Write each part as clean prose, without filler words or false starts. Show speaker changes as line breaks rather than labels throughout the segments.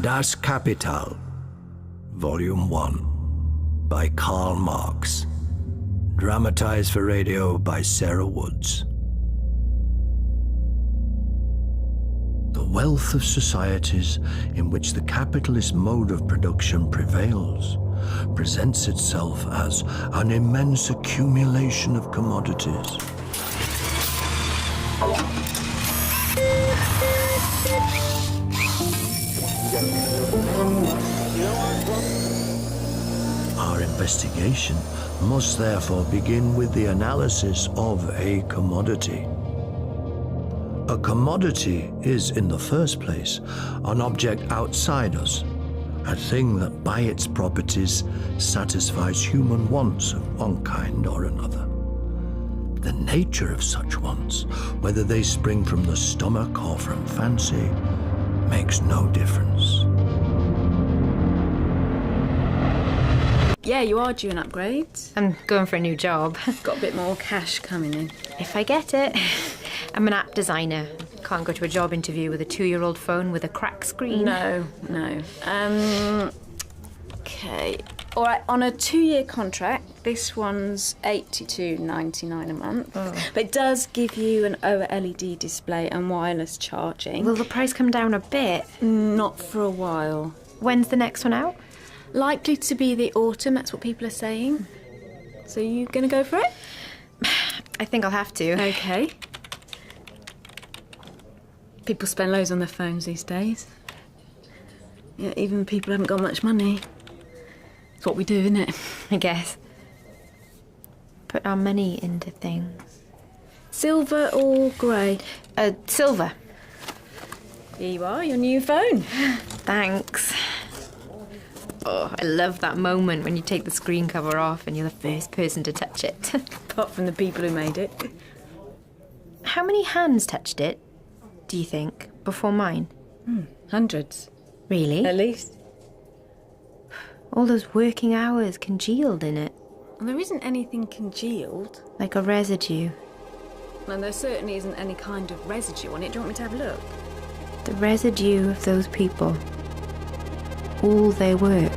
Das Kapital, Volume 1, by Karl Marx. Dramatized for radio by Sarah Woods. The wealth of societies in which the capitalist mode of production prevails presents itself as an immense accumulation of commodities. Our investigation must therefore begin with the analysis of a commodity. A commodity is, in the first place, an object outside us, a thing that by its properties satisfies human wants of one kind or another. The nature of such wants, whether they spring from the stomach or from fancy, makes no difference.
Yeah, you are due an upgrade.
I'm going for a new job.
Got a bit more cash coming in.
If I get it. I'm an app designer. Can't go to a job interview with a 2-year-old phone with a cracked screen.
No. Okay. All right, on a 2-year contract, this one's $82.99 a month.
Oh.
But it does give you an OLED display and wireless charging.
Will the price come down a bit?
Not for a while.
When's the next one out?
Likely to be the autumn, that's what people are saying. So you gonna go for it?
I think I'll have to.
Okay. People spend loads on their phones these days. Yeah, even people who haven't got much money. It's what we do, isn't it?
I guess. Put our money into things.
Silver or grey?
Silver.
Here you are, your new phone.
Thanks. Oh, I love that moment when you take the screen cover off and you're the first person to touch it.
Apart from the people who made it.
How many hands touched it, do you think, before mine?
Hundreds.
Really?
At least.
All those working hours congealed in it.
Well, there isn't anything congealed.
Like a residue.
And there certainly isn't any kind of residue on it. Do you want me to have a look?
The residue of those people. All their work.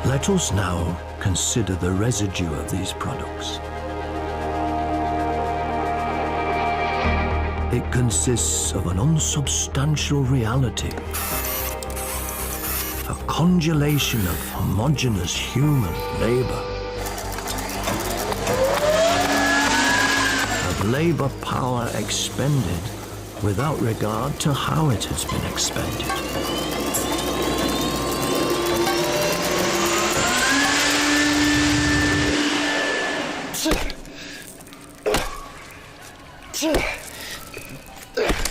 Let us now consider the residue of these products. It consists of an unsubstantial reality, a congelation of homogeneous human labor, of labor power expended without regard to how it has been expended.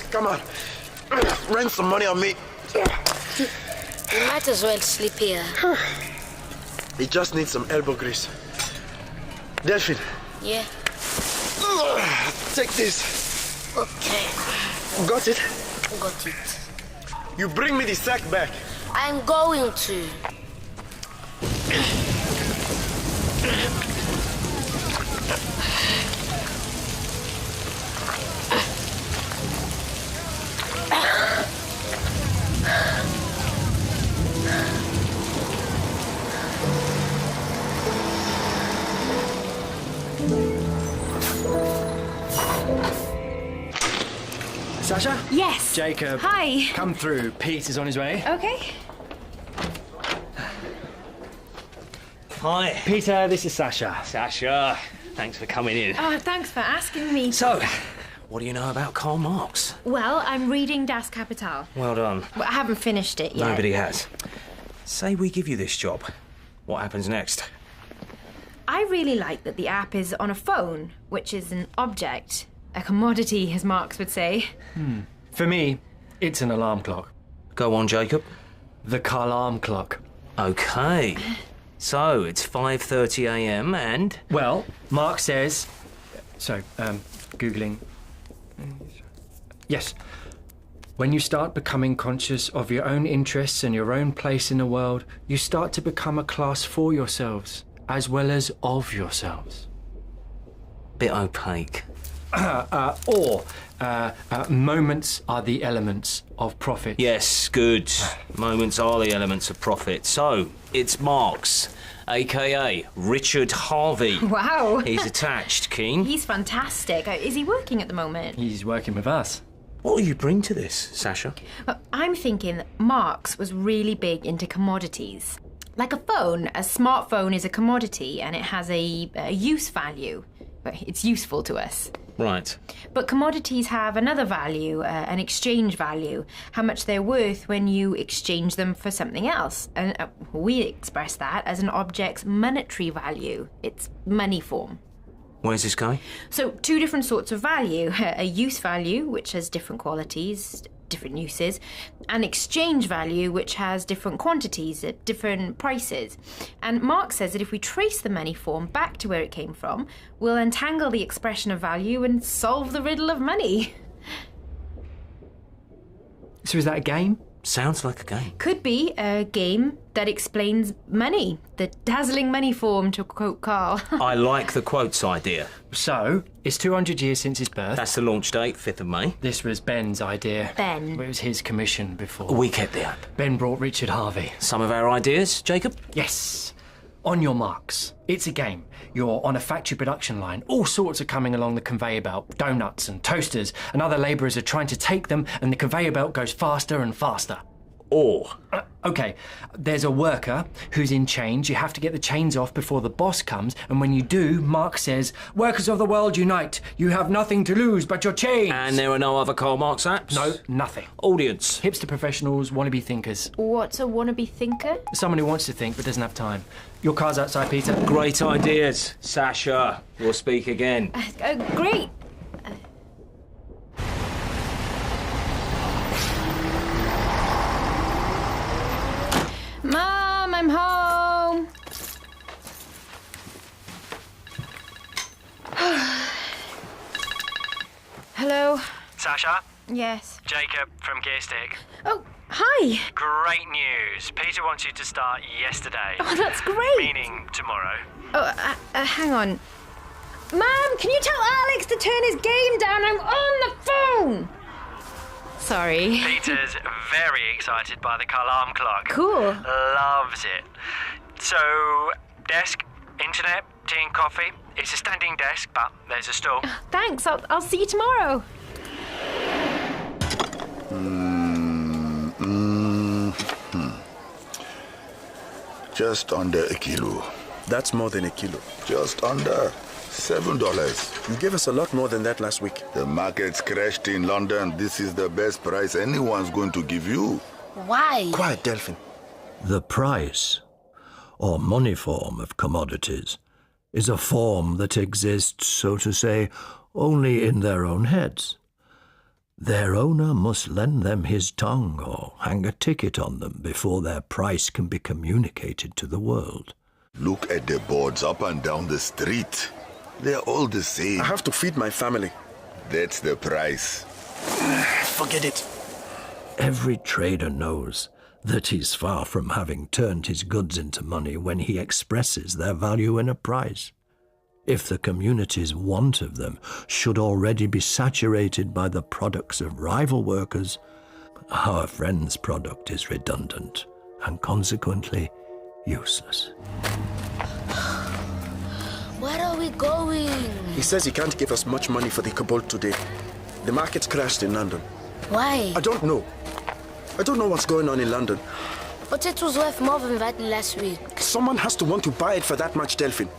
Come on, rent some money on me.
You might as well sleep here.
He just needs some elbow grease. Delphine,
Yeah,
take this.
okay.
Got it?
Got it.
You bring me the sack back.
I'm going to.
Sasha?
Yes.
Jacob.
Hi.
Come through. Pete is on his way.
Okay.
Hi.
Peter, this is Sasha.
Sasha, thanks for coming in.
Oh, thanks for asking me.
So, what do you know about Karl Marx?
Well, I'm reading Das Kapital.
Well done.
But I haven't finished it yet.
Nobody has. Say we give you this job. What happens next?
I really like that the app is on a phone, which is an object. A commodity, as Marx would say.
For me, it's an alarm clock.
Go on, Jacob.
The Karl clock.
Okay. So, it's 5:30 a.m. and...
Well, Marx says... Googling. Yes. When you start becoming conscious of your own interests and your own place in the world, you start to become a class for yourselves, as well as of yourselves.
Bit opaque.
Moments are the elements of profit.
Yes, good. Moments are the elements of profit. So, it's Marx, a.k.a. Richard Harvey.
Wow.
He's attached, Keen.
He's fantastic. Is he working at the moment?
He's working with us.
What do you bring to this, Sasha?
Well, I'm thinking that Marx was really big into commodities. Like a phone, a smartphone is a commodity and it has a use value. It's useful to us.
Right.
But commodities have another value, an exchange value, how much they're worth when you exchange them for something else. And we express that as an object's monetary value, its money form.
Where's this going?
So, two different sorts of value. A use value, which has different qualities, different uses, and exchange value, which has different quantities at different prices. And Marx says that if we trace the money form back to where it came from, we'll untangle the expression of value and solve the riddle of money.
So is that a game?
Sounds like a game.
Could be a game that explains money, the dazzling money form, to quote Karl.
I like the quotes idea.
So, it's 200 years since his birth.
That's the launch date, 5th of May.
This was Ben's idea.
Ben.
It was his commission before.
We kept the app.
Ben brought Richard Harvey.
Some of our ideas, Jacob?
Yes. On your marks. It's a game. You're on a factory production line. All sorts are coming along the conveyor belt. Donuts and toasters. And other labourers are trying to take them, and the conveyor belt goes faster and faster.
Or?
Okay, there's a worker who's in chains. You have to get the chains off before the boss comes. And when you do, Marx says, "Workers of the world, unite. You have nothing to lose but your chains."
And there are no other Karl Marx apps?
No, nothing.
Audience?
Hipster professionals, wannabe thinkers.
What's a wannabe thinker?
Someone who wants to think but doesn't have time. Your car's outside, Peter.
Great ideas. Sasha, we'll speak again.
Great. Mom, I'm home. Hello?
Sasha?
Yes.
Jacob from Gearstick.
Oh, hi.
Great news. Peter wants you to start yesterday.
Oh, that's great.
Meaning tomorrow.
Oh, hang on. Mom, can you tell Alex to turn his game down? I'm on the phone. Sorry.
Peter's very excited by the alarm clock.
Cool.
Loves it. So, desk, internet, tea and coffee. It's a standing desk, but there's a stool.
Thanks. I'll see you tomorrow.
Just under a kilo.
That's more than a kilo.
Just under $7.
You gave us a lot more than that last week.
The market's crashed in London. This is the best price anyone's going to give you.
Why?
Quiet, Delphin.
The price, or money form of commodities, is a form that exists, so to say, only in their own heads. Their owner must lend them his tongue or hang a ticket on them before their price can be communicated to the world.
Look at the boards up and down the street. They're all the same.
I have to feed my family.
That's the price.
Forget it.
Every trader knows that he's far from having turned his goods into money when he expresses their value in a price. If the community's want of them should already be saturated by the products of rival workers, our friend's product is redundant and consequently useless.
Where are we going?
He says he can't give us much money for the Cobalt today. The market's crashed in London.
Why?
I don't know. I don't know what's going on in London.
But it was worth more than that last week.
Someone has to want to buy it for that much, Delphin.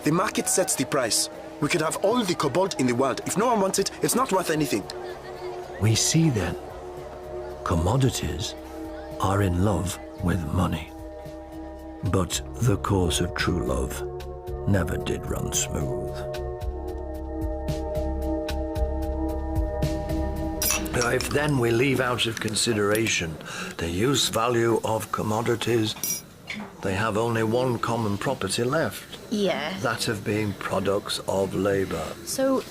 The market sets the price. We could have all the Cobalt in the world. If no one wants it, it's not worth anything.
We see then, commodities are in love with money. But the course of true love never did run smooth. If then we leave out of consideration the use value of commodities, they have only one common property left.
Yeah.
That of being products of labour.
So,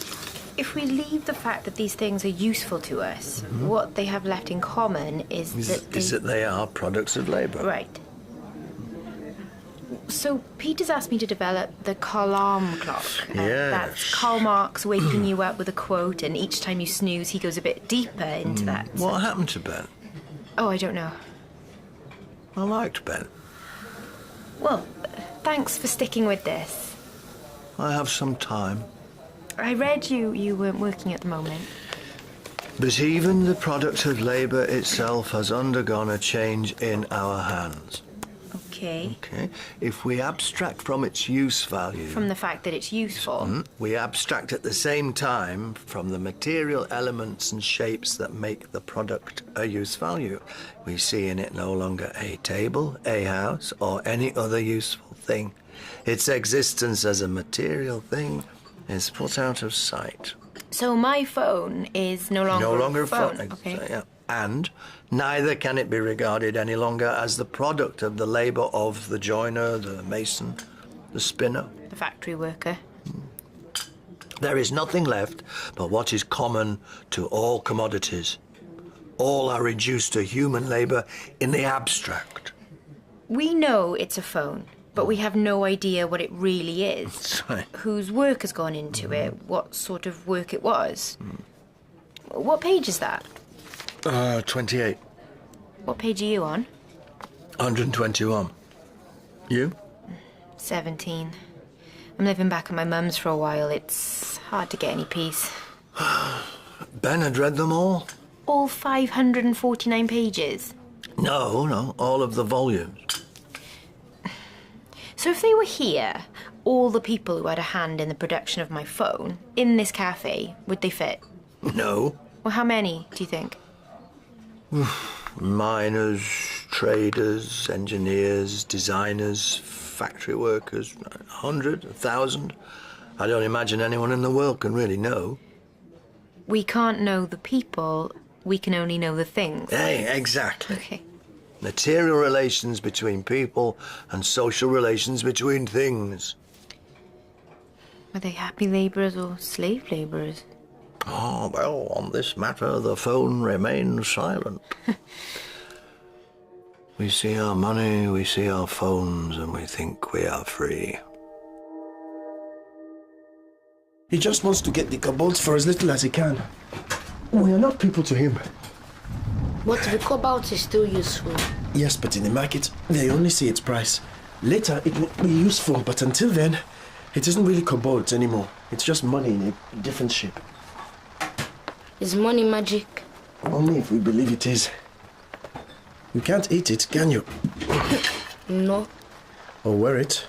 if we leave the fact that these things are useful to us, what they have left in common is that
Is that they are products of labour.
Right. So Peter's asked me to develop the alarm clock.
Yes.
That's Karl Marx waking you up with a quote, and each time you snooze, he goes a bit deeper into that.
What happened to Ben?
Oh, I don't know.
I liked Ben.
Well, thanks for sticking with this.
I have some time.
I read you weren't working at the moment.
But even the product of labour itself has undergone a change in our hands.
Okay.
Okay? If we abstract from its use value...
From the fact that it's useful.
We abstract at the same time from the material elements and shapes that make the product a use value. We see in it no longer a table, a house, or any other useful thing. Its existence as a material thing is put out of sight.
So my phone is no longer
a phone.
Okay.
Yeah. And neither can it be regarded any longer as the product of the labour of the joiner, the mason, the spinner.
The factory worker.
There is nothing left but what is common to all commodities. All are reduced to human labour in the abstract.
We know it's a phone, but we have no idea what it really is.
That's right.
Whose work has gone into it, what sort of work it was. What page is that?
28.
What page are you on?
121. You?
17. I'm living back at my mum's for a while. It's hard to get any peace.
Ben had read them all?
All 549 pages.
No, all of the volumes.
So if they were here, all the people who had a hand in the production of my phone, in this cafe, would they fit?
No.
Well, how many, do you think?
Miners, traders, engineers, designers, factory workers, 100, 1,000. I don't imagine anyone in the world can really know.
We can't know the people, we can only know the things.
Hey, exactly.
Okay.
Material relations between people and social relations between things.
Are they happy labourers or slave labourers?
Oh, well, on this matter, the phone remains silent. We see our money, we see our phones, and we think we are free.
He just wants to get the Cobalt for as little as he can. We are not people to him.
But the Cobalt is still useful.
Yes, but in the market, they only see its price. Later, it will be useful, but until then, it isn't really Cobalt anymore. It's just money in a different shape.
Is money magic?
Only if we believe it is. You can't eat it, can you?
No.
Or wear it.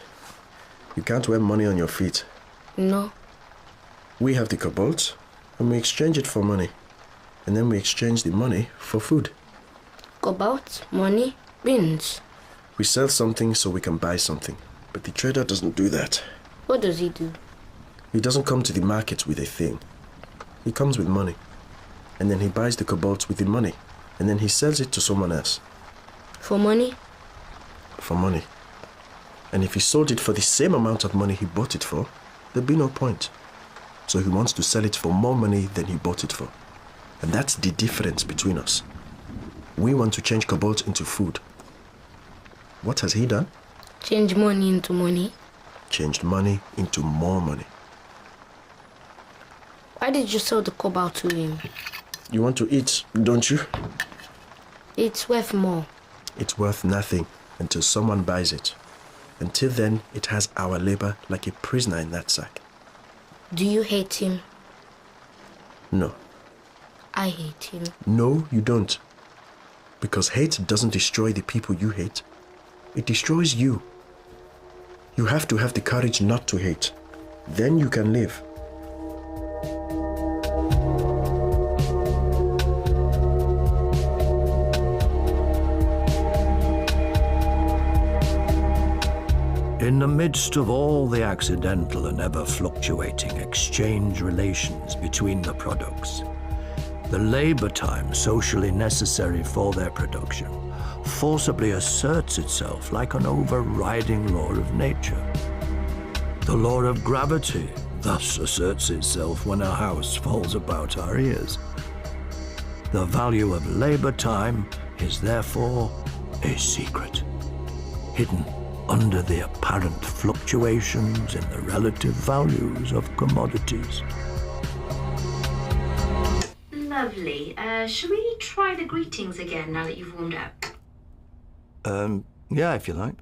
You can't wear money on your feet.
No.
We have the Cobalt, and we exchange it for money. And then we exchange the money for food.
Cobalt, money, beans.
We sell something so we can buy something. But the trader doesn't do that.
What does he do?
He doesn't come to the market with a thing. He comes with money. And then he buys the Cobalt with the money. And then he sells it to someone else.
For money?
For money. And if he sold it for the same amount of money he bought it for, there'd be no point. So he wants to sell it for more money than he bought it for. And that's the difference between us. We want to change Cobalt into food. What has he done?
Change money into money.
Changed money into more money.
Why did you sell the Cobalt to him?
You want to eat, don't you?
It's worth more.
It's worth nothing until someone buys it. Until then, it has our labor like a prisoner in that sack.
Do you hate him?
No.
I hate him.
No, you don't. Because hate doesn't destroy the people you hate. It destroys you. You have to have the courage not to hate. Then you can live.
In the midst of all the accidental and ever-fluctuating exchange relations between the products, the labour time socially necessary for their production forcibly asserts itself like an overriding law of nature. The law of gravity thus asserts itself when a house falls about our ears. The value of labour time is therefore a secret, hidden under the apparent fluctuations in the relative values of commodities.
Lovely. Shall we try the greetings again now that you've warmed up?
Yeah, if you like.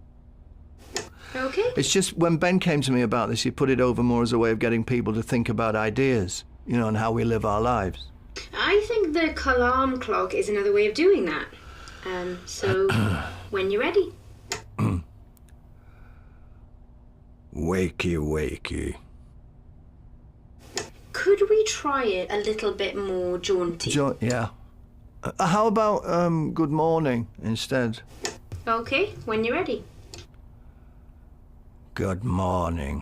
Okay.
It's just when Ben came to me about this, he put it over more as a way of getting people to think about ideas, and how we live our lives.
I think the alarm clock is another way of doing that. So, when you're ready.
Wakey, wakey.
Could we try it a little bit more jaunty?
Yeah. How about good morning instead?
Okay, when you're ready.
Good morning.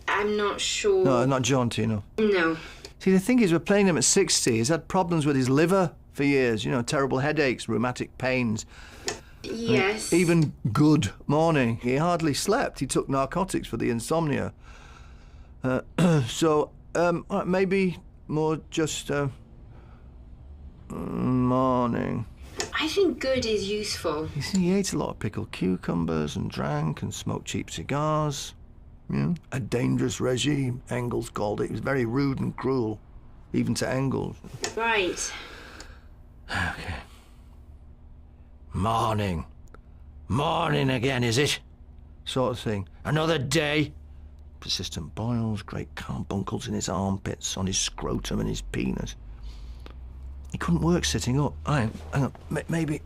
I'm not sure.
No, not jaunty, no.
No.
See, the thing is, we're playing him at 60. He's had problems with his liver for years, terrible headaches, rheumatic pains.
Yes.
Even good morning. He hardly slept. He took narcotics for the insomnia. So, maybe more just morning.
I think good is useful.
You see, he ate a lot of pickled cucumbers and drank and smoked cheap cigars. A dangerous regime, Engels called it. He was very rude and cruel, even to Engels.
Right.
Okay. Morning. Morning again, is it? Sort of thing. Another day. Persistent boils, great carbuncles in his armpits, on his scrotum and his penis. He couldn't work sitting up. Hang on. Maybe.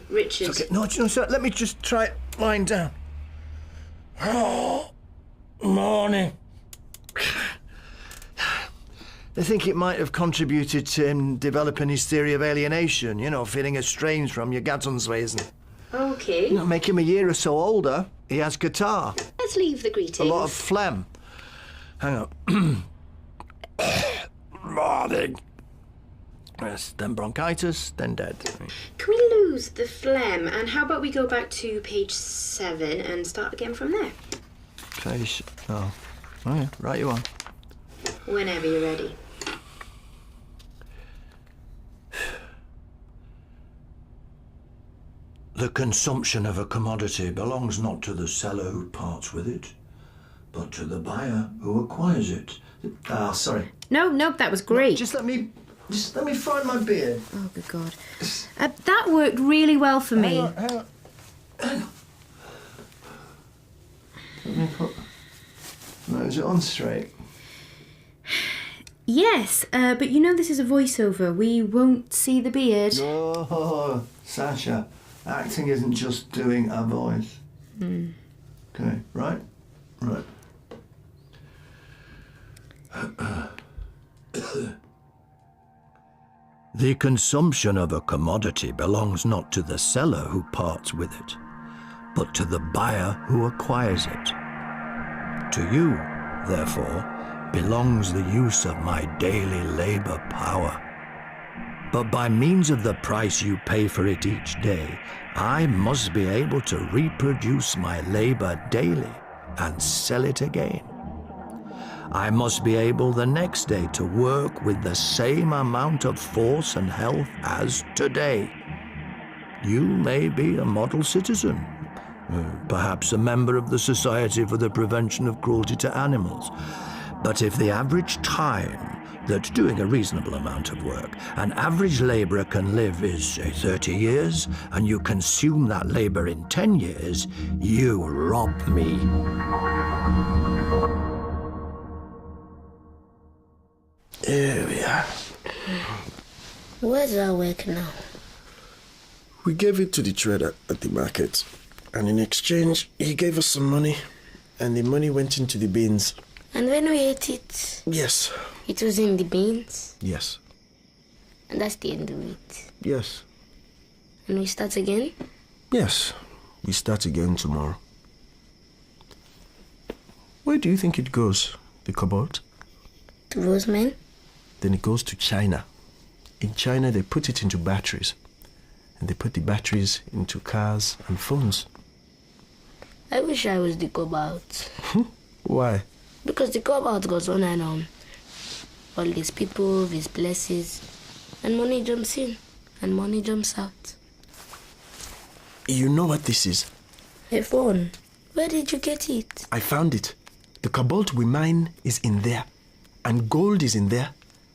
Richard.
Okay. No, sir, let me just try it lying down. Oh, morning. They think it might have contributed to him developing his theory of alienation, feeling estranged from your Gattungswesen.
Okay.
Make him a year or so older, he has catarrh.
Let's leave the greetings.
A lot of phlegm. Hang on. Morning. Yes, then bronchitis, then dead.
Can we lose the phlegm? And how about we go back to page 7 and start again from there?
Page... Oh yeah, right you are.
Whenever you're ready.
The consumption of a commodity belongs not to the seller who parts with it, but to the buyer who acquires it. Sorry.
No, that was great.
Just let me find my beard.
Oh, good God. That worked really well for me.
Hang on. Let me put... No, is it on straight?
Yes, but this is a voiceover. We won't see the beard.
Oh, Sasha, acting isn't just doing a voice. Okay, right. The consumption of a commodity belongs not to the seller who parts with it, but to the buyer who acquires it. To you, therefore, belongs the use of my daily labor power. But by means of the price you pay for it each day, I must be able to reproduce my labor daily and sell it again. I must be able the next day to work with the same amount of force and health as today. You may be a model citizen, perhaps a member of the Society for the Prevention of Cruelty to Animals. But if the average time that doing a reasonable amount of work an average labourer can live is, say, 30 years, and you consume that labour in 10 years, you rob me.
Here we are.
Where's our work now?
We gave it to the trader at the market, and in exchange, he gave us some money, and the money went into the bins.
And when we ate it?
Yes.
It was in the bins?
Yes.
And that's the end of it?
Yes.
And we start again?
Yes. We start again tomorrow. Where do you think it goes, the cobalt?
To Roseman?
Then it goes to China. In China, they put it into batteries. And they put the batteries into cars and phones.
I wish I was the Cobalt.
Why?
Because the Cobalt goes on and on. All these people, these places, and money jumps in, and money jumps out.
You know what this is?
A phone? Where did you get it?
I found it. The cobalt we mine is in there. And gold is in there.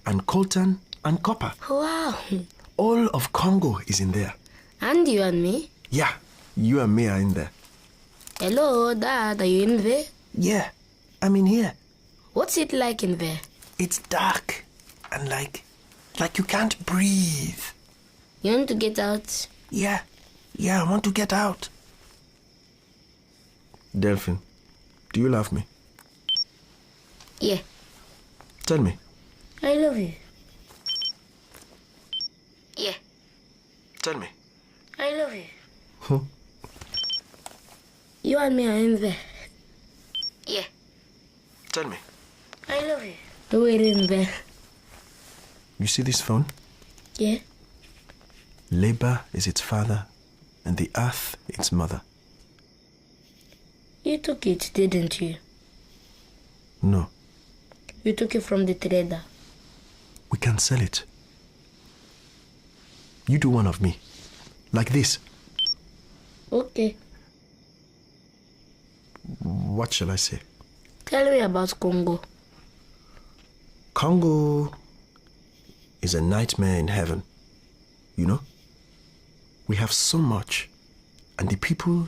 And coltan and copper.
Wow.
All of Congo is in there.
And you and me?
Yeah, you and me are in there.
Hello, Dad, are you in there?
Yeah, I'm in here.
What's it like in there?
It's dark and like you can't breathe.
You want to get out?
Yeah, I want to get out. Delphine, do you love me?
Yeah.
Tell me.
I love you. Yeah.
Tell me.
I love you. You and me are in there. Yeah.
Tell me.
I love you. We're in there.
You see this phone?
Yeah.
Labor is its father, and the earth its mother.
You took it, didn't you?
No.
You took it from the trader.
We can sell it. You do one of me. Like this.
Okay.
What shall I say?
Tell me about Congo.
Congo is a nightmare in heaven. You know? We have so much. And the people,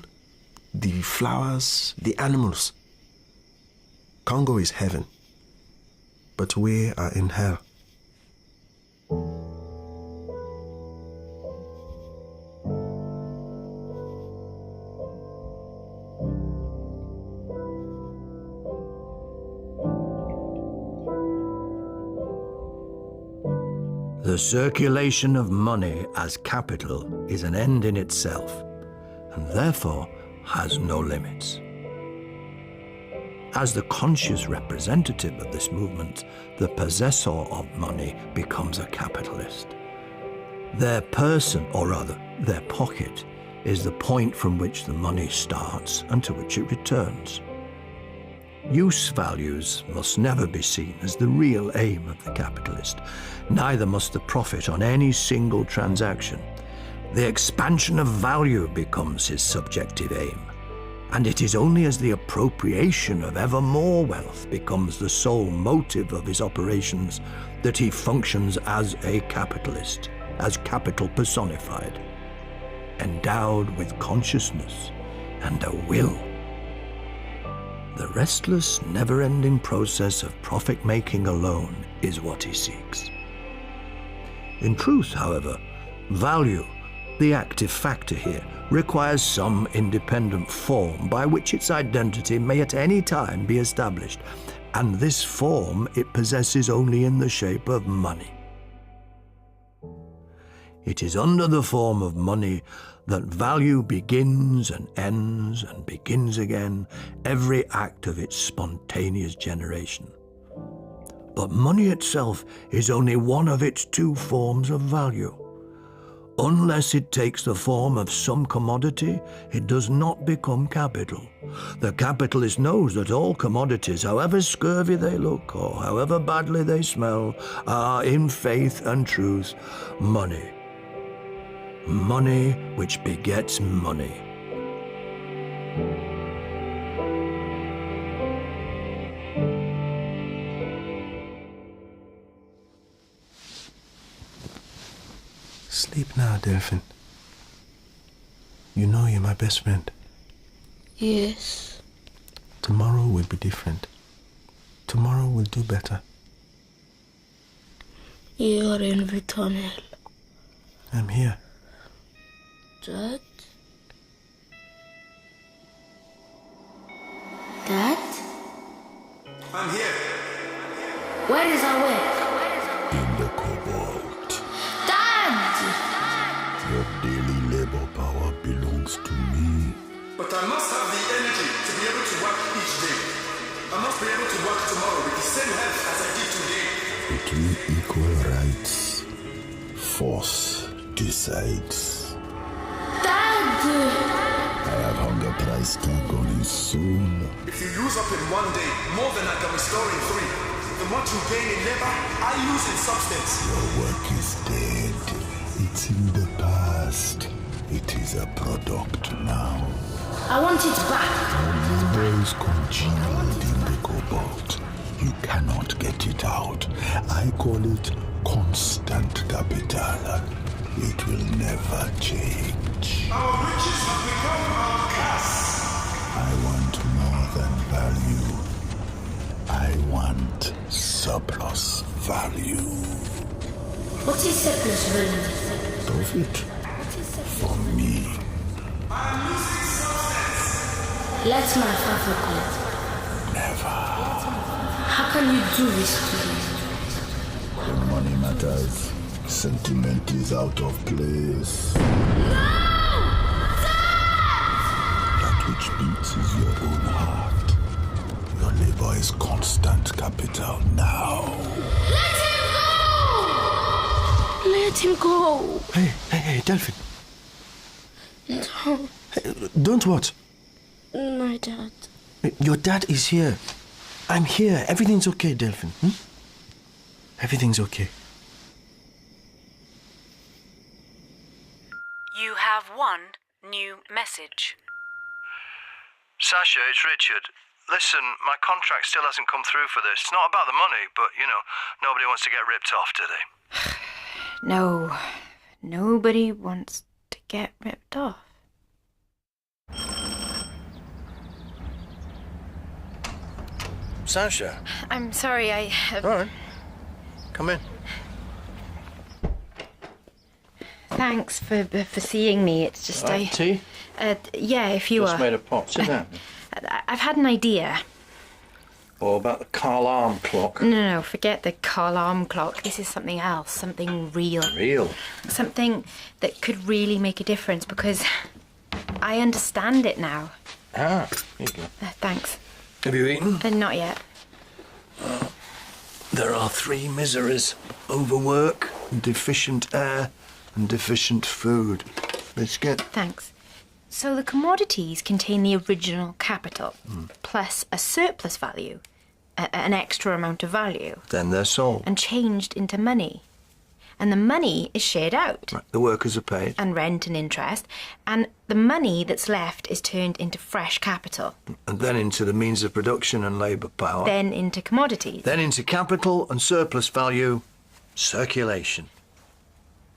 the flowers, the animals. Congo is heaven. But we are in hell.
The circulation of money as capital is an end in itself, and therefore has no limits. As the conscious representative of this movement, the possessor of money becomes a capitalist. Their person, or rather, their pocket, is the point from which the money starts and to which it returns. Use values must never be seen as the real aim of the capitalist, neither must the profit on any single transaction. The expansion of value becomes his subjective aim, and it is only as the appropriation of ever more wealth becomes the sole motive of his operations that he functions as a capitalist, as capital personified, endowed with consciousness and a will. The restless, never-ending process of profit-making alone is what he seeks. In truth, however, value, the active factor here, requires some independent form by which its identity may at any time be established, and this form it possesses only in the shape of money. It is under the form of money that value begins and ends and begins again every act of its spontaneous generation. But money itself is only one of its two forms of value. Unless it takes the form of some commodity, it does not become capital. The capitalist knows that all commodities, however scurvy they look or however badly they smell, are in faith and truth money. Money which begets money.
Sleep now, Delphine. You know you're my best friend.
Yes.
Tomorrow will be different. Tomorrow will do better.
You're in the tunnel.
I'm here.
Dad? Dad?
I'm here.
Where is our work?
In the Cobalt.
Dad!
Your daily labor power belongs to me.
But I must have the energy to be able to work each day. I must be able to work tomorrow with the same health as I did today.
Between equal rights, force decides. I have hunger price tag on his soul.
If you use up in one day more than I can restore in 3, then what you gain in labor, I lose in substance.
Your work is dead. It's in the past. It is a product now.
I want it back.
Labor is congealed in the cobalt. You cannot get it out. I call it constant capital. It will never change.
Our riches have become our curse.
I want more than value. I want surplus value.
What is surplus value?
Profit. For me.
I'm losing substance.
Let my father come.
Never.
How can you do this to me?
When money matters, sentiment is out of place. That which beats is your own heart. Your labor is constant capital now.
Let him go!
Hey, Delphine.
No.
Hey, don't what?
My dad.
Your dad is here. I'm here. Everything's okay, Delphine. Everything's okay.
You have one new message.
Sasha, it's Richard. Listen, my contract still hasn't come through for this. It's not about the money, but, nobody wants to get ripped off, do they?
No, nobody wants to get ripped off.
Sasha.
I'm sorry,
All right. Come in.
Thanks for seeing me. It's just
Tea?
Yeah, if you
Just
are.
made a pot. Sit down.
I've had an idea.
Or about the Karl Marx clock.
No, forget the Karl Marx clock. This is something else, something real.
Real?
Something that could really make a difference because I understand it now.
Ah, here you go.
Thanks.
Have you eaten?
Not yet.
There are three miseries: overwork, deficient air, and deficient food. Biscuit.
Thanks. So the commodities contain the original capital, plus a surplus value, an extra amount of value.
Then they're sold.
And changed into money. And the money is shared out.
Right. The workers are paid.
And rent and interest. And the money that's left is turned into fresh capital.
And then into the means of production and labour power.
Then into commodities.
Then into capital and surplus value, circulation.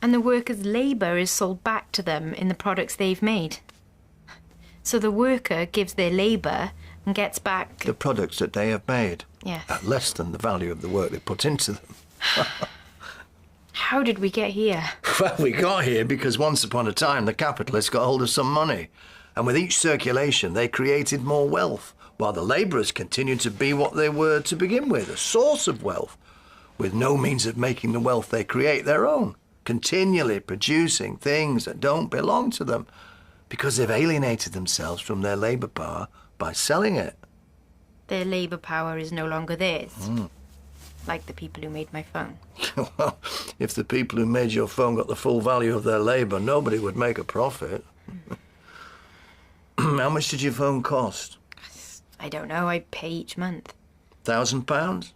And the workers' labour is sold back to them in the products they've made. So the worker gives their labour and gets back...
the products that they have made.
Yes.
At less than the value of the work they put into them.
How did we get here?
Well, we got here because once upon a time the capitalists got hold of some money. And with each circulation they created more wealth, while the labourers continued to be what they were to begin with, a source of wealth, with no means of making the wealth they create their own, continually producing things that don't belong to them, because they've alienated themselves from their labour power by selling it.
Their labour power is no longer theirs. Like the people who made my phone.
Well, if the people who made your phone got the full value of their labour, nobody would make a profit. How much did your phone cost?
I don't know, I pay each month.
£1,000?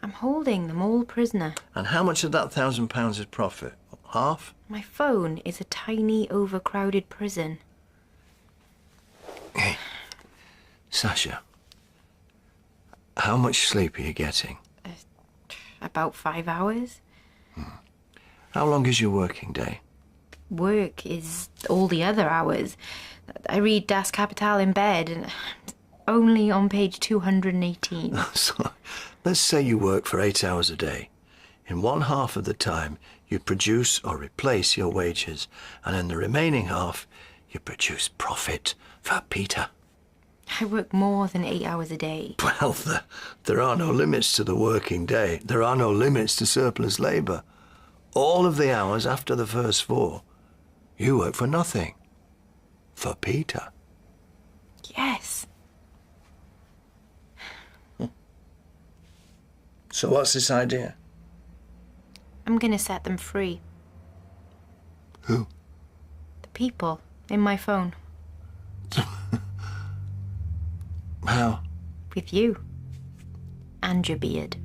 I'm holding them all prisoner.
And how much of that £1,000 is profit? Half?
My phone is a tiny, overcrowded prison.
Hey, Sasha, how much sleep are you getting?
About 5 hours.
How long is your working day?
Work is all the other hours. I read Das Kapital in bed and only on page 218.
So, let's say you work for 8 hours a day. In one half of the time, you produce or replace your wages, and in the remaining half, you produce profit for Peter.
I work more than 8 hours a day.
Well, there are no limits to the working day. There are no limits to surplus labour. All of the hours after the first 4, you work for nothing. For Peter.
Yes.
So what's this idea?
I'm gonna set them free.
Who?
The people in my phone.
How?
With you. And your beard.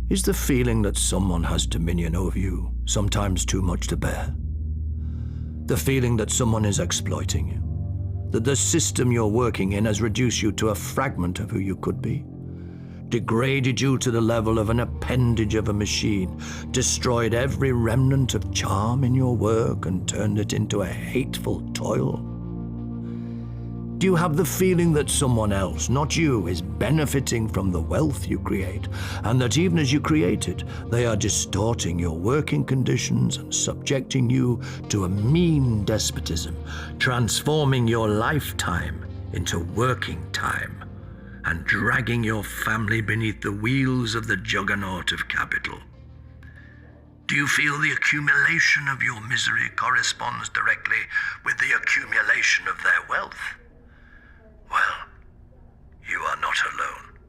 is the feeling that someone has dominion over you, sometimes too much to bear. The feeling that someone is exploiting you, that the system you're working in has reduced you to a fragment of who you could be, degraded you to the level of an appendage of a machine, destroyed every remnant of charm in your work and turned it into a hateful toil. Do you have the feeling that someone else, not you, is benefiting from the wealth you create, and that even as you create it, they are distorting your working conditions and subjecting you to a mean despotism, transforming your lifetime into working time, and dragging your family beneath the wheels of the juggernaut of capital? Do you feel the accumulation of your misery corresponds directly with the accumulation of their wealth? Well, you are not alone.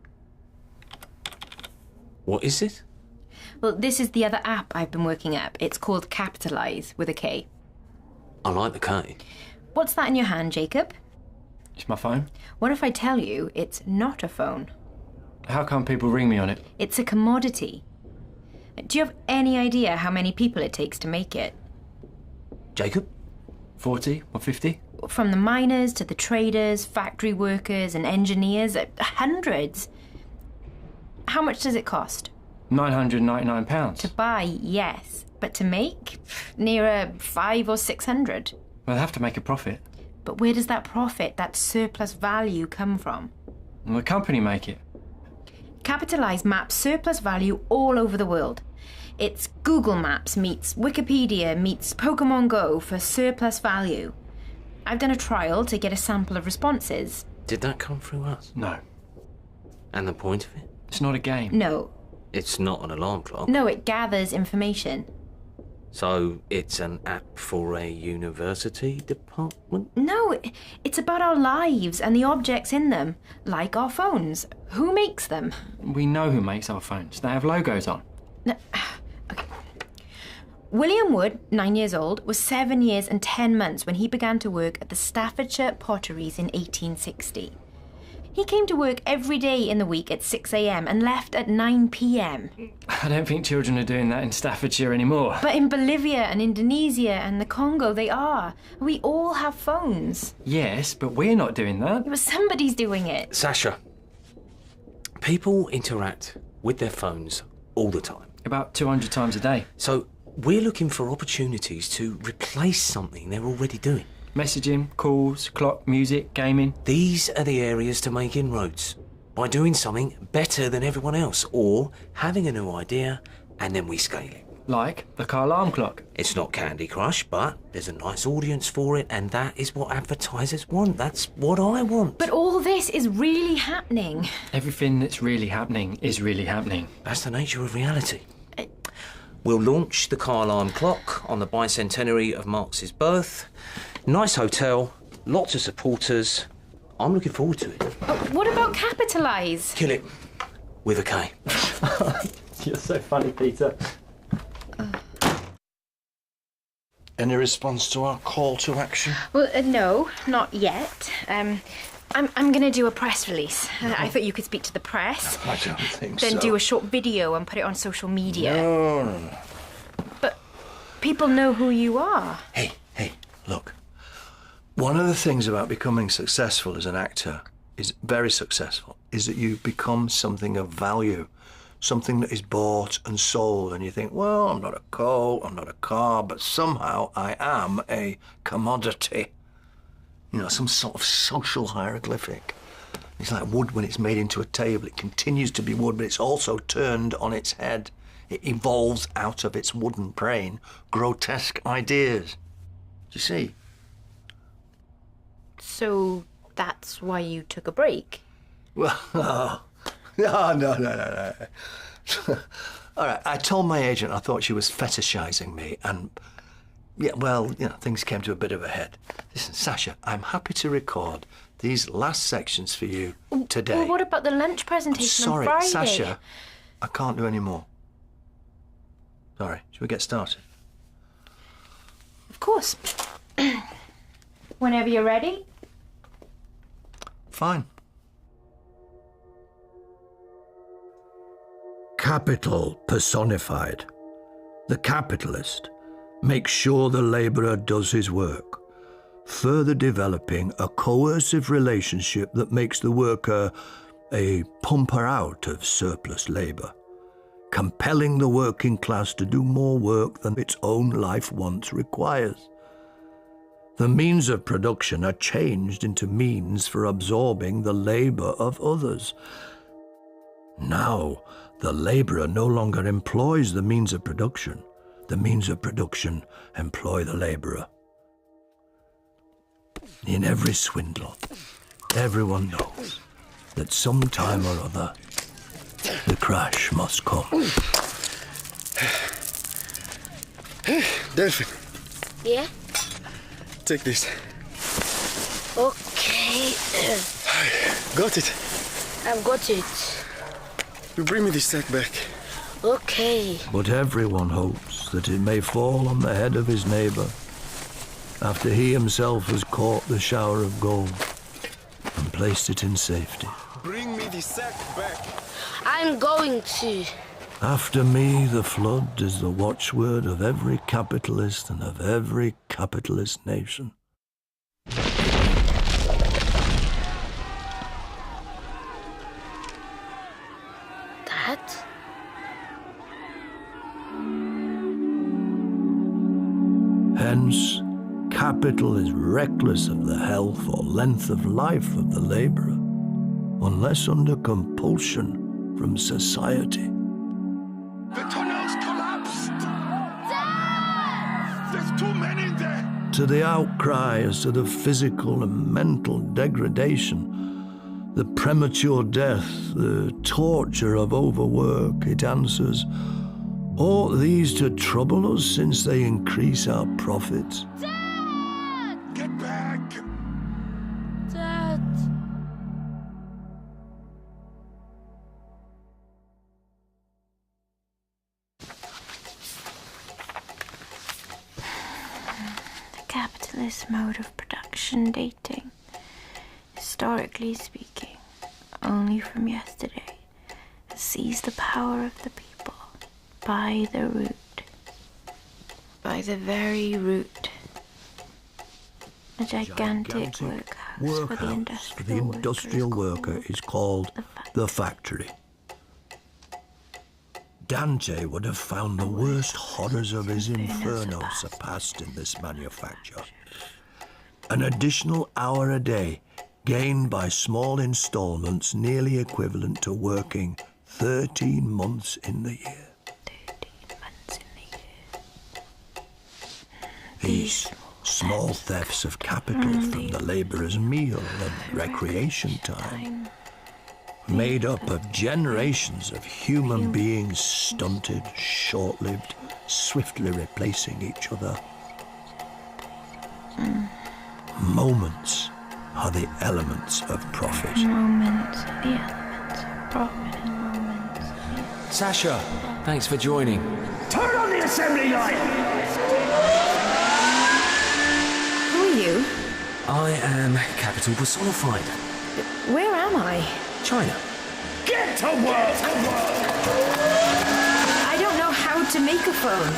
What is it?
Well, this is the other app I've been working at. It's called Capitalize, with a K.
I like the K.
What's that in your hand, Jacob?
It's my phone.
What if I tell you it's not a phone?
How come people ring me on it?
It's a commodity. Do you have any idea how many people it takes to make it?
Jacob?
40 or 50?
From the miners to the traders, factory workers and engineers, hundreds. How much does it cost?
£999.
To buy, yes. But to make? Nearer 500 or 600.
Well, they have to make a profit.
But where does that profit, that surplus value, come from?
Well, the company make it.
Capitalize maps surplus value all over the world. It's Google Maps meets Wikipedia meets Pokemon Go for surplus value. I've done a trial to get a sample of responses.
Did that come through us?
No.
And the point of it?
It's not a game.
No.
It's not an alarm clock.
No, it gathers information.
So it's an app for a university department?
No, it's about our lives and the objects in them, like our phones. Who makes them?
We know who makes our phones. They have logos on.
No. Okay. William Wood, 9 years old, was 7 years and 10 months when he began to work at the Staffordshire Potteries in 1860. He came to work every day in the week at 6 a.m. and left at 9 p.m.
I don't think children are doing that in Staffordshire anymore.
But in Bolivia and Indonesia and the Congo, they are. We all have phones.
Yes, but we're not doing that.
But somebody's doing it.
Sasha, people interact with their phones all the time.
About 200 times a day.
So we're looking for opportunities to replace something they're already doing.
Messaging, calls, clock, music, gaming.
These are the areas to make inroads. By doing something better than everyone else, or having a new idea and then we scale it.
Like the car alarm clock.
It's not Candy Crush, but there's a nice audience for it, and that is what advertisers want. That's what I want.
But all this is really happening.
Everything that's really happening is really happening.
That's the nature of reality. We'll launch the car alarm clock on the bicentenary of Marx's birth. Nice hotel, lots of supporters. I'm looking forward to it.
But what about Capitalize?
Kill it with a K.
You're so funny, Peter.
Any response to our call to action?
Well, no, not yet. I'm going to do a press release. I thought you could speak to the press.
I don't think so.
Then do a short video and put it on social media.
No.
But people know who you are.
Hey, look. One of the things about becoming successful as an actor, is very successful, is that you become something of value. Something that is bought and sold, and you think, well, I'm not a coat, I'm not a car, but somehow I am a commodity. You know, some sort of social hieroglyphic. It's like wood when it's made into a table. It continues to be wood, but it's also turned on its head. It evolves out of its wooden brain grotesque ideas. Do you see?
So that's why you took a break?
Well, no. All right, I told my agent I thought she was fetishizing me, and yeah, well, you know, things came to a bit of a head. Listen, Sasha, I'm happy to record these last sections for you today.
Well, what about the lunch presentation on Friday?
Sorry, Sasha, I can't do any more. Sorry, should we get started?
Of course. Whenever you're ready.
Fine. Capital personified. The capitalist makes sure the labourer does his work, further developing a coercive relationship that makes the worker a pumper out of surplus labour, compelling the working class to do more work than its own life wants requires. The means of production are changed into means for absorbing the labour of others. Now, the labourer no longer employs the means of production. The means of production employ the labourer. In every swindle, everyone knows that sometime or other, the crash must come.
Delphine.
Yeah?
Take this.
Okay.
Got it.
I've got it.
You bring me this sack back.
Okay.
But everyone hopes that it may fall on the head of his neighbour after he himself has caught the shower of gold and placed it in safety.
Bring me the sack back.
I'm going to.
After me, the flood is the watchword of every capitalist and of every capitalist nation.
Dad?
Hence, capital is reckless of the health or length of life of the labourer, unless under compulsion from society.
The tunnels collapsed! Dad! There's too many in there!
To the outcry as to the physical and mental degradation, the premature death, the torture of overwork, it answers, ought these to trouble us since they increase our profits?
Dad!
Get back!
Dad!
The capitalist mode of production dating, historically speaking, only from yesterday, has seized the power of the people by the root, by the very root. A gigantic workhouse
for the industrial worker is called the factory. Dante would have found the worst horrors of his inferno surpassed in this manufacture. An additional hour a day, gained by small installments nearly equivalent to working 13 months in the year.
13 months in the year.
These small thefts of capital from the labourer's meal and recreation time, made up of generations of human beings stunted, short-lived, swiftly replacing each other. Moments are the elements of profit.
Moments are the elements of profit and moments.
Sasha, thanks for joining.
Turn on the assembly line!
Who are you?
I am Capital personified.
Where am I?
China.
Get to work!
I don't know how to make a phone.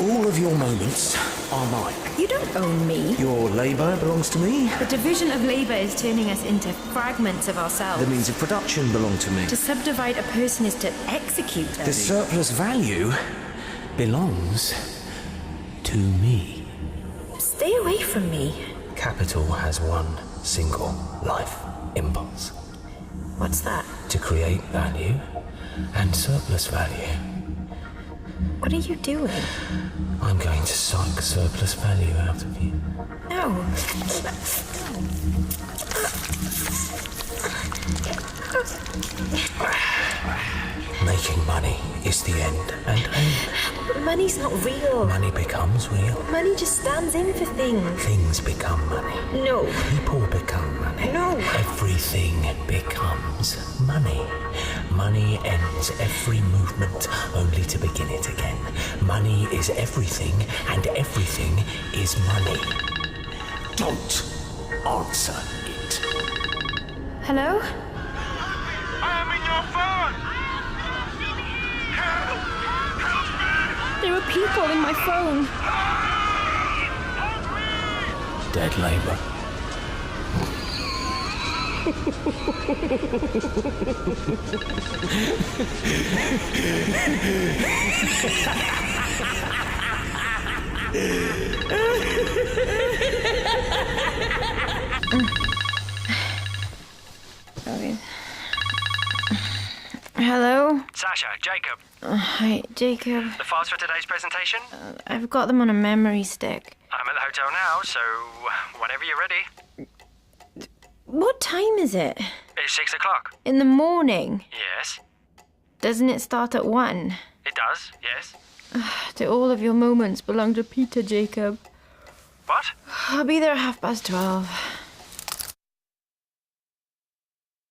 All of your moments are mine.
You don't own me.
Your labour belongs to me.
The division of labour is turning us into fragments of ourselves.
The means of production belong to me.
To subdivide a person is to execute them.
The surplus value belongs to me.
Stay away from me.
Capital has one single life impulse.
What's that?
To create value and surplus value.
What are you doing?
I'm going to suck surplus value out of you.
No.
Making money is the end and aim.
Money's not real.
Money becomes real.
Money just stands in for things.
Things become money.
No.
People become money.
No.
Everything becomes money. Money ends every movement only to begin it again. Money is everything and everything is money. Don't answer it.
Hello?
I am in your phone!
There are people in my phone.
Dead labour.
Okay. Hello?
Sasha, Jacob.
Hi, Jacob.
The files for today's presentation?
I've got them on a memory stick.
I'm at the hotel now, so whenever you're ready.
What time is it?
It's 6 o'clock.
In the morning?
Yes.
Doesn't it start at 1?
It does, yes.
Do all of your moments belong to Peter, Jacob?
What?
I'll be there at 12:30.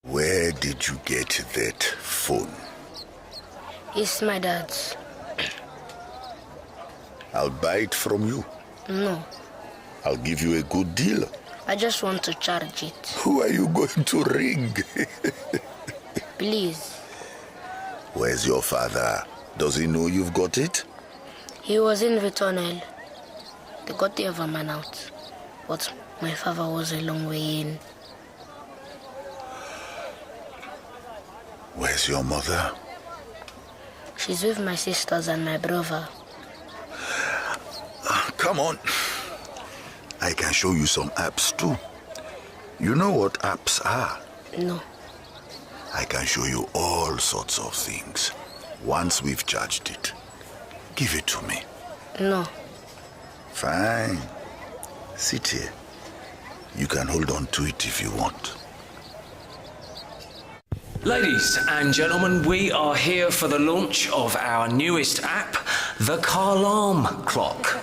Where did you get that phone?
It's my dad's.
I'll buy it from you.
No,
I'll give you a good deal.
I just want to charge it.
Who are you going to ring?
Please.
Where's your father? Does he know you've got it?
He was in the tunnel. They got the other man out. But my father was a long way in.
Where's your mother?
She's with my sisters and my brother.
Come on. I can show you some apps too. You know what apps are?
No.
I can show you all sorts of things. Once we've charged it. Give it to me.
No.
Fine. Sit here. You can hold on to it if you want.
Ladies and gentlemen, we are here for the launch of our newest app, the Karl Clock.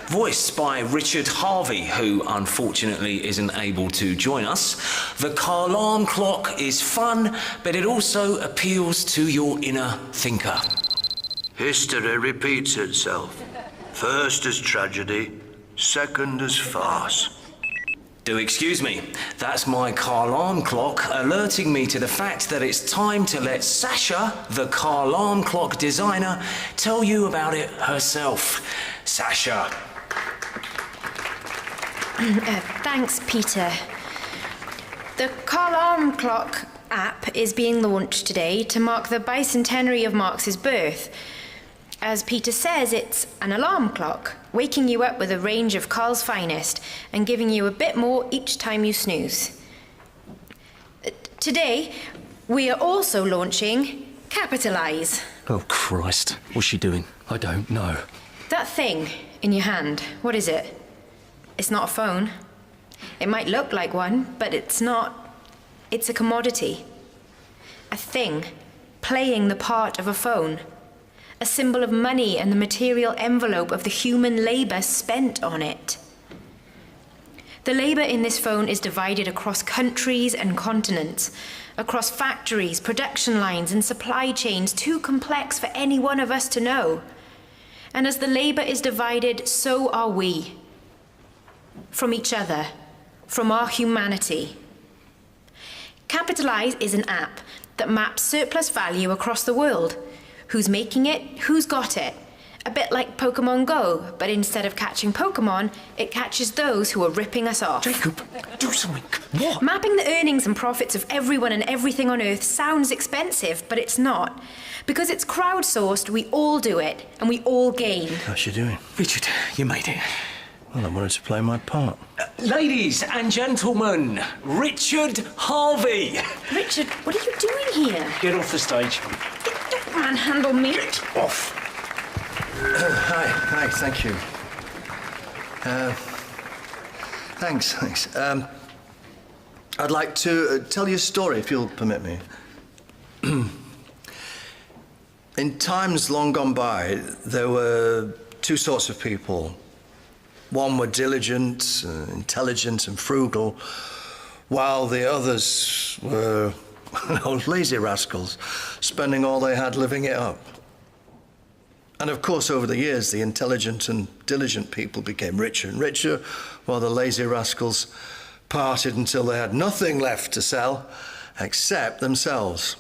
Voiced by Richard Harvey, who unfortunately isn't able to join us. The Karl Clock is fun, but it also appeals to your inner thinker.
History repeats itself. First as tragedy, second as farce.
Do excuse me, that's my Karl clock alerting me to the fact that it's time to let Sasha, the Karl clock designer, tell you about it herself. Sasha.
Thanks, Peter. The Karl Clock app is being launched today to mark the bicentenary of Marx's birth. As Peter says, it's an alarm clock, waking you up with a range of Karl's finest and giving you a bit more each time you snooze. Today, we are also launching Capitalize.
Oh, Christ. What's she doing? I don't know.
That thing in your hand, what is it? It's not a phone. It might look like one, but it's not. It's a commodity. A thing playing the part of a phone. A symbol of money and the material envelope of the human labour spent on it. The labour in this phone is divided across countries and continents, across factories, production lines and supply chains too complex for any one of us to know. And as the labour is divided, so are we. From each other, from our humanity. Capitalize is an app that maps surplus value across the world. Who's making it, who's got it. A bit like Pokemon Go, but instead of catching Pokemon, it catches those who are ripping us off.
Jacob, do something. What?
Mapping the earnings and profits of everyone and everything on Earth sounds expensive, but it's not. Because it's crowdsourced, we all do it, and we all gain.
How's she doing?
Richard, you made it.
Well, I wanted to play my part.
Ladies and gentlemen, Richard Harvey.
Richard, what are you doing here?
Get off the stage.
Don't manhandle me.
Get off.
Hi, thank you. Thanks. I'd like to tell you a story, if you'll permit me. In times long gone by, there were two sorts of people. One were diligent, intelligent and frugal, while the others were lazy rascals, spending all they had living it up. And of course, over the years, the intelligent and diligent people became richer and richer, while the lazy rascals parted until they had nothing left to sell except themselves.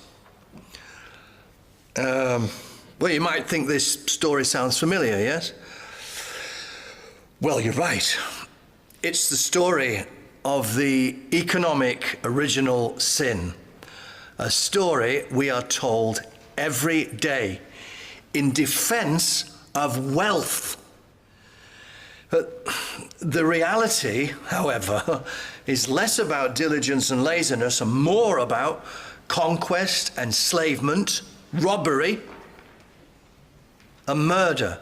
Well, you might think this story sounds familiar, yes? Well, you're right. It's the story of the economic original sin. A story we are told every day in defense of wealth. But the reality, however, is less about diligence and laziness and more about conquest, enslavement, robbery, and murder.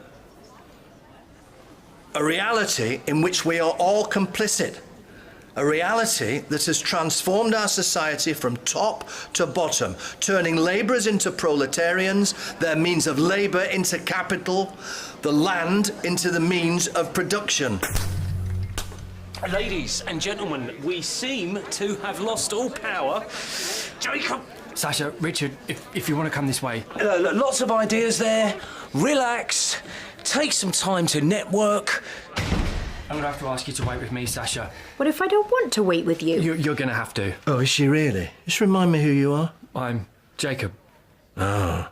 A reality in which we are all complicit. A reality that has transformed our society from top to bottom, turning labourers into proletarians, their means of labour into capital, the land into the means of production.
Ladies and gentlemen, we seem to have lost all power. Jacob!
Sasha, Richard, if you want to come this way.
Lots of ideas there. Relax. Take some time to network.
I'm going to have to ask you to wait with me, Sasha.
What if I don't want to wait with you?
You're going to have to.
Oh, is she really? Just remind me who you are.
I'm Jacob.
Ah,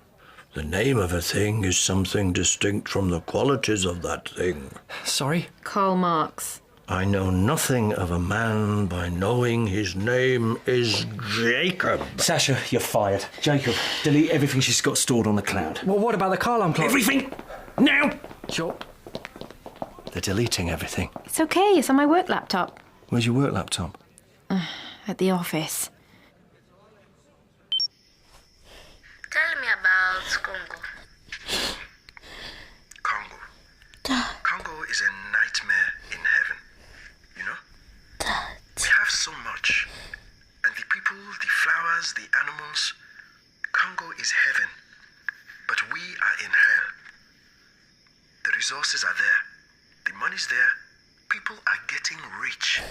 the name of a thing is something distinct from the qualities of that thing.
Sorry?
Karl Marx.
I know nothing of a man by knowing his name is Jacob.
Sasha, you're fired. Jacob, delete everything she's got stored on the cloud.
Well, what about the car alarm clock?
Everything! Now!
Sure.
They're deleting everything.
It's okay, it's on my work laptop.
Where's your work laptop?
At the office.
Tell me about Congo.
Congo. Congo is a nightmare in heaven. You know? We have so much. And the people, the flowers, the animals. Congo is heaven. But we are in hell. The resources are there. The money's there. People are getting rich.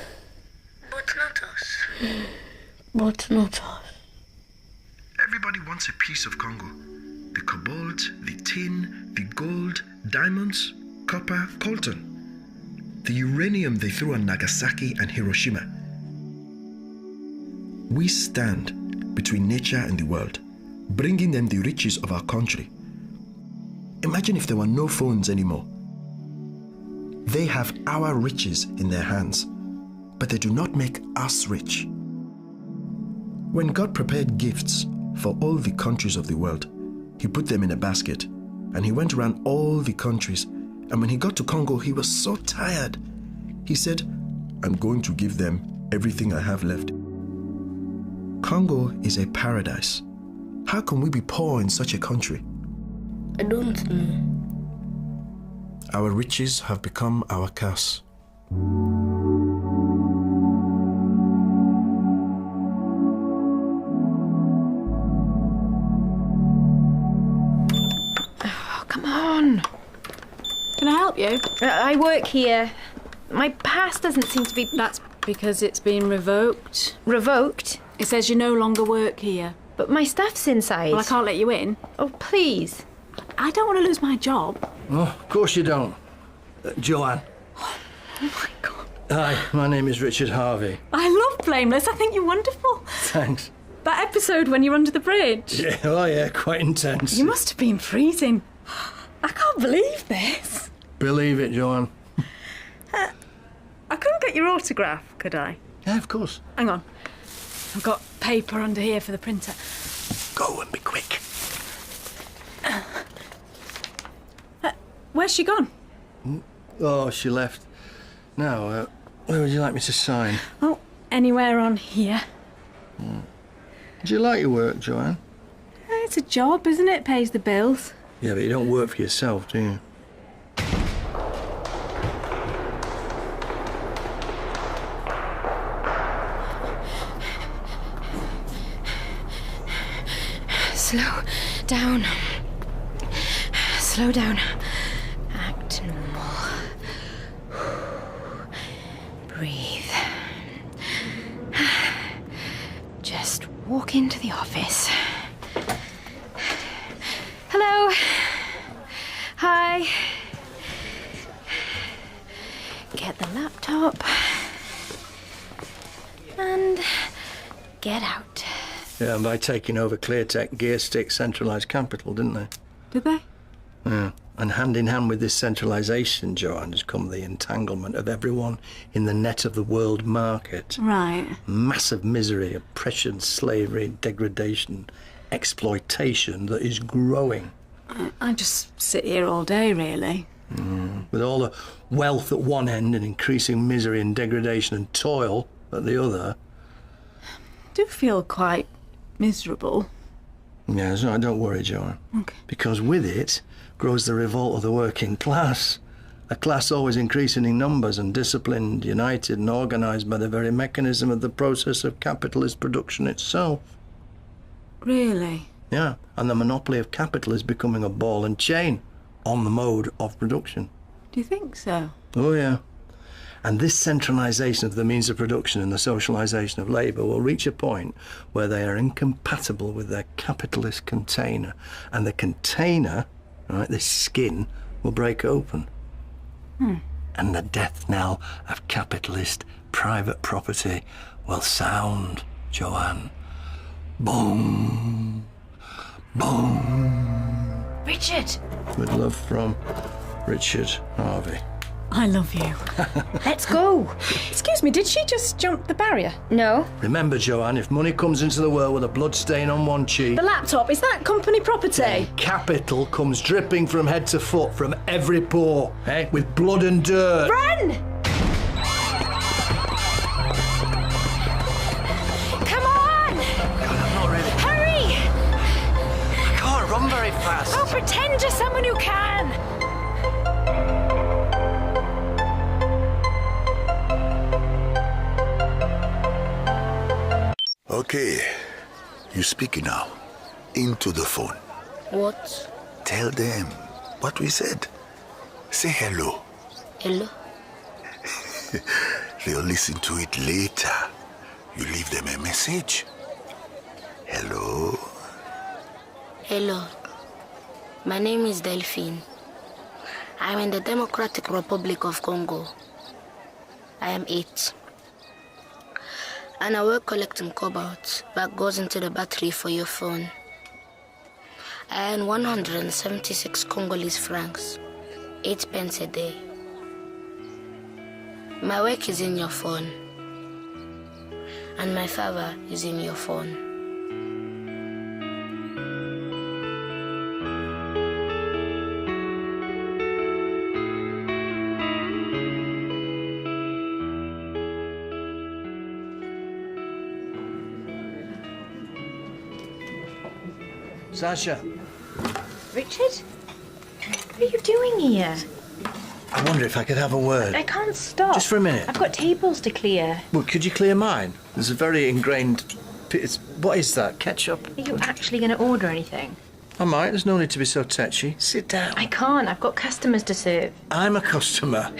But not us. But not us.
Everybody wants a piece of Congo. The cobalt, the tin, the gold, diamonds, copper, coltan. The uranium they threw on Nagasaki and Hiroshima. We stand between nature and the world, bringing them the riches of our country. Imagine if there were no phones anymore. They have our riches in their hands, but they do not make us rich. When God prepared gifts for all the countries of the world, he put them in a basket, and he went around all the countries, and when he got to Congo, he was so tired. He said, I'm going to give them everything I have left. Congo is a paradise. How can we be poor in such a country?
I don't know.
Our riches have become our curse.
Oh, come on.
Can I help you?
I work here. My pass doesn't seem to be...
That's because it's been revoked.
Revoked?
It says you no longer work here.
But my stuff's inside.
Well, I can't let you in.
Oh, please.
I don't want to lose my job.
Oh, of course you don't. Joanne.
Oh my God.
Hi, my name is Richard Harvey.
I love Blameless. I think you're wonderful.
Thanks.
That episode when you're under the bridge.
Yeah, oh yeah, quite intense.
You must have been freezing. I can't believe this.
Believe it, Joanne.
I couldn't get your autograph, could I?
Yeah, of course.
Hang on. I've got paper under here for the printer.
Go and be quick.
Where's she gone?
Oh, she left. Now, where would you like me to sign?
Oh, anywhere on here.
Do you like your work, Joanne?
It's a job, isn't it? Pays the bills.
Yeah, but you don't work for yourself, do you?
Slow down. Slow down. Act normal. Breathe. Just walk into the office. Hello. Hi. Get the laptop. And get out.
Yeah, and by taking over ClearTech, Gearstick centralised capital, didn't they?
Do they?
Yeah. And hand in hand with this centralisation, Joanne, has come the entanglement of everyone in the net of the world market.
Right.
Massive misery, oppression, slavery, degradation, exploitation that is growing.
I just sit here all day, really.
With all the wealth at one end and increasing misery and degradation and toil at the other.
I do feel quite miserable.
Yeah, so don't worry, Joanne.
Okay.
Because with it grows the revolt of the working class. A class always increasing in numbers and disciplined, united and organised by the very mechanism of the process of capitalist production itself.
Really?
Yeah, and the monopoly of capital is becoming a ball and chain on the mode of production.
Do you think so?
Oh, yeah. And this centralisation of the means of production and the socialisation of labour will reach a point where they are incompatible with their capitalist container. And the container, right, this skin, will break open. And the death knell of capitalist private property will sound, Joanne. Boom. Boom.
Richard!
With love from Richard Harvey.
I love you.
Let's go!
Excuse me, did she just jump the barrier?
No.
Remember, Joanne, if money comes into the world with a blood stain on one cheek...
The laptop, is that company property?
Capital comes dripping from head to foot from every pore, with blood and dirt.
Run! Come on!
God, I'm not ready.
Hurry!
I can't run very fast.
Oh, pretend you're someone who can!
Okay, you speak now. Into the phone.
What?
Tell them what we said. Say hello.
Hello?
They'll listen to it later. You leave them a message. Hello?
Hello. My name is Delphine. I'm in the Democratic Republic of Congo. I am 8. And I work collecting cobalt that goes into the battery for your phone. I earn 176 Congolese francs, 8 pence a day. My work is in your phone. And my father is in your phone.
Sasha,
Richard? What are you doing here?
I wonder if I could have a word.
I can't stop.
Just for a minute.
I've got tables to clear.
Well, could you clear mine? There's a very ingrained... What is that? Ketchup?
Are you actually going to order anything?
I might. There's no need to be so tetchy. Sit down.
I can't. I've got customers to serve.
I'm a customer.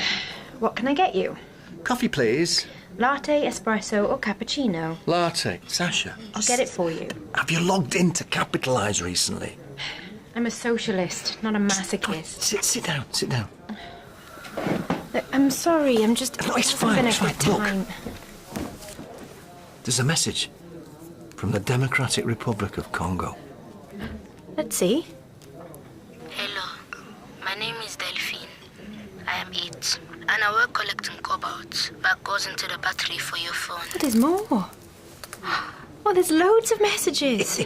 What can I get you?
Coffee, please.
Latte, espresso, or cappuccino?
Latte. Sasha.
I'll get it for you.
Have you logged into Capitalise recently?
I'm a socialist, not a masochist.
Sit down. Sit down.
Look, I'm sorry. I'm just...
No, it's fine. It's fine.
Time.
Look. There's a message from the Democratic Republic of Congo.
Let's see.
Hello. My name is Delphine. I am 8. And I work collecting cobalt that goes into the battery for your phone.
Oh, there's more. Oh, there's loads of messages.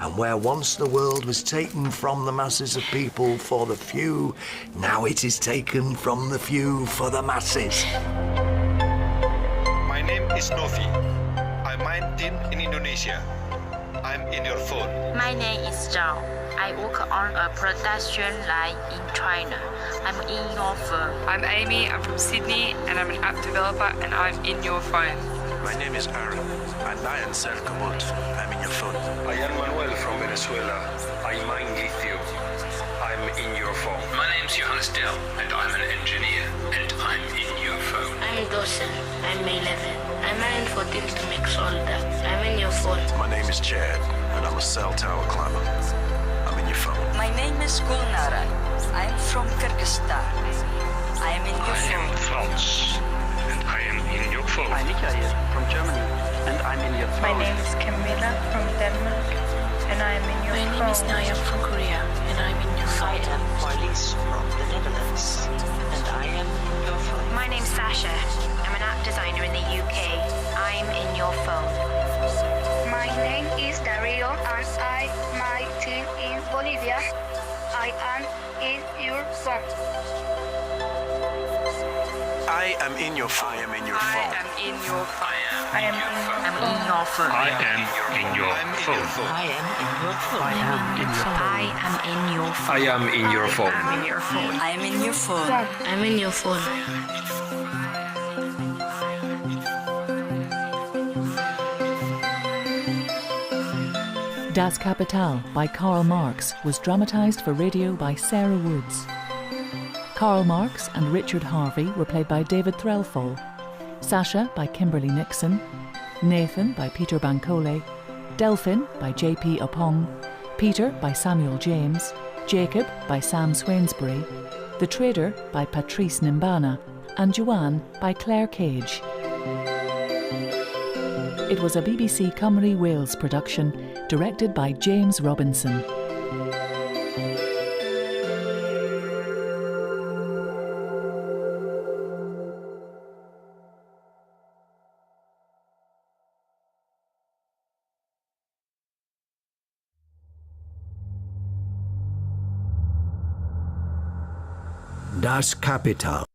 And where once the world was taken from the masses of people for the few, now it is taken from the few for the masses.
My name is Novi. I'm 19 in Indonesia. I'm in your phone.
My name is Zhao. I work on a production line in China. I'm in your phone.
I'm Amy. I'm from Sydney, and I'm an app developer, and I'm in your phone.
My name is Aaron. I buy and sell Cobalt. I'm in your phone.
I am Manuel from Venezuela. I mine lithium. I'm in your phone.
My name's Johannes Dell, and I'm an engineer, and I'm in your phone.
I'm Dawson. I'm 11. I mine for things to make solder. I'm in your phone.
My name is Chad, and I'm a cell tower climber. I'm in your phone.
My name is Gulnara. I'm from Kyrgyzstan. I am in your phone.
I am France, and I am in your phone.
I'm Michael from Germany, and I'm in your phone.
My name is Camilla from Denmark,
and I am in your phone.
My name is Naya from Korea, and I'm in your phone. I am Marlies from the Netherlands, and I am in your phone.
My name's Sasha. I'm an app designer in the UK. I'm in your phone.
My name is Dario, and I my team in Bolivia. I am in your phone.
I am in your phone. I am in your phone.
I am in your phone.
I am in your phone.
I am in your phone.
I am in your phone.
I am in your phone.
I am in your phone.
I am in your phone.
I'm in your phone.
I am in your phone.
I'm in your phone.
Das Kapital by Karl Marx was dramatised for radio by Sarah Woods. Karl Marx and Richard Harvey were played by David Threlfall, Sasha by Kimberly Nixon, Nathan by Peter Bancole, Delphin by J.P. Opong, Peter by Samuel James, Jacob by Sam Swainsbury, The Trader by Patrice Nimbana, and Joanne by Claire Cage. It was a BBC Cymru Wales production, directed by James Robinson.
Das Kapital.